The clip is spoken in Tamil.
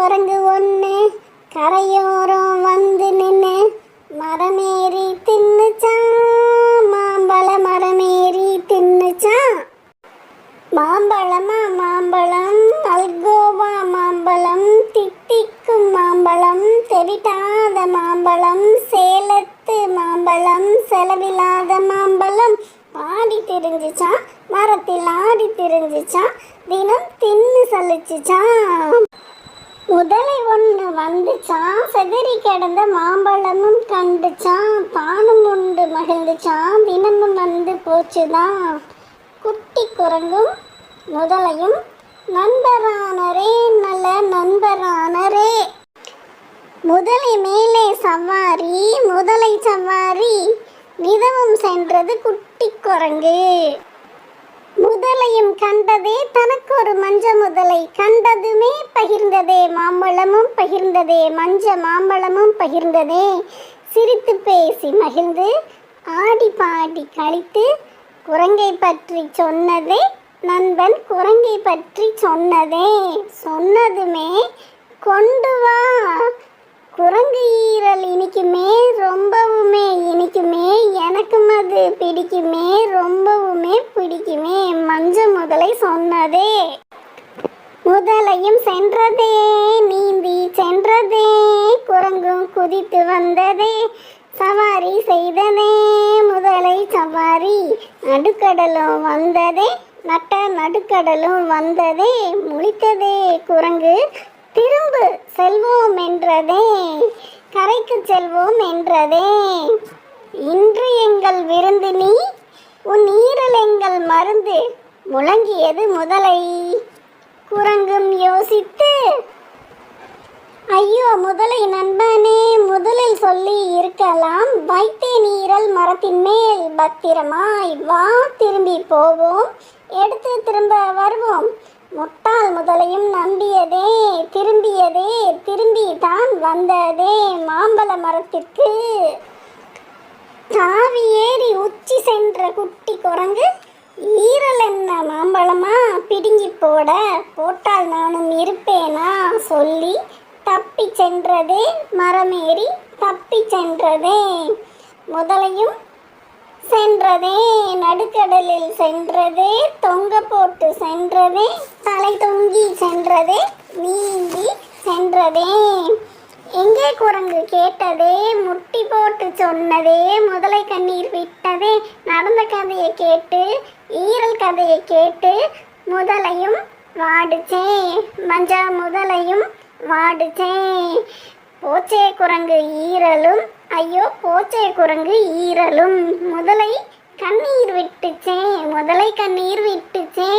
குரங்கு ஒன்று கரையோரம் வந்து நின்று மரமேறி தின்னுச்சான். மாம்பழ மரமேறி தின்னுச்சான். மாம்பழமா மாம்பழம், அல்கோவா மாம்பழம், தித்திக்கும் மாம்பழம், தெவிட்டாத மாம்பழம், சேலத்து மாம்பழம், செலவில்லாத மாம்பழம். ஆடி திரிஞ்சிச்சான், மரத்தில் ஆடி திரிஞ்சிச்சான், தினம் தின்னு சலிச்சிச்சான். முதலை ஒன்று வந்துச்சான், செதறி கிடந்த மாம்பழமும் கண்டுச்சான். தானும் உண்டு மகிழ்ந்துச்சான், தினமும் வந்து போச்சுதான். குட்டி குரங்கும் முதலையும் நண்பரானரே, நல்ல நண்பரானரே. முதலை மேலே சவாரி, முதலை சவாரி, நிதமும் சென்றது குட்டி குரங்கு. முதலையும் கண்டதே தனக்கு ஒரு மஞ்ச முதலை, கண்டதுமே பகிர்ந்ததே, மாம்பழமும் பகிர்ந்ததே, மஞ்ச மாம்பழமும் பகிர்ந்ததே. சிரித்து பேசி மகிழ்ந்து ஆடி பாடி கழித்து குரங்கை பற்றி சொன்னதே நண்பன், குரங்கை பற்றி சொன்னதே. சொன்னதுமே கொண்டு வா, குரங்கு ஈரல் இனிக்குமே, ரொம்பவுமே இனிக்குமே, எனக்கும் அது பிடிக்குமே, ரொம்பவுமே பிடிக்குமே, மஞ்ச முதலை சொன்னதே. முதலையும் சென்றதே, நீந்தி சென்றதே, குரங்கும் குதித்து வந்ததே, சவாரி செய்ததே முதலை சவாரி. நடுக்கடலும் வந்ததே, நட்ட நடுக்கடலும் வந்ததே, முழித்ததே குரங்கு, திரும்பு செல்வோம் என்றதே, கரைக்கு செல்வோம் என்றதே. இன்று எங்கள் விருந்தினி, உன் ஈரல் எங்கள் மருந்து, முழங்கியது முதலை. குரங்கும் யோசித்து, ஐயோ முதலை நண்பனே, முதலில் சொல்லி இருக்கலாம், வைத்தேன் ஈரல் மரத்தின் மேல் பத்திரமாய், வா திரும்பி போவோம், எடுத்து திரும்ப வருவோம். முட்டாள் முதலையும் நம்பியதே, திரும்பியதே, திரும்பி தான் வந்ததே மாம்பழ மரத்திற்கு. தாவி ஏறி உச்சி சென்ற குட்டி குரங்கு, ஈரல் என்ன மாம்பழமா பிடுங்கி போட, போட்டால் நானும் இருப்பேனா சொல்லி தப்பி சென்றதே மரமேறி, தப்பி சென்றதே. முதலையும் சென்றதே, நடுக்கடலில் சென்றதே, தொங்க போட்டு சென்றதே, தலை தொங்கி சென்றதே, நீந்தி சென்றதே. எங்கே குரங்கு கேட்டதே, முட்டி போட்டு சொன்னதே, முதலை கண்ணீர் விட்டதே. நடந்த கதையை கேட்டு, ஈரல் கதையை கேட்டு, முதலையும் வாடுச்சே, மஞ்ச முதலையும் வாடுச்சே. போச்சே குரங்கு ஈரலும், ஐயோ போச்சே குரங்கு ஈரலும். முதலை கண்ணீர் விட்டுச்சே, முதலை கண்ணீர் விட்டுச்சே.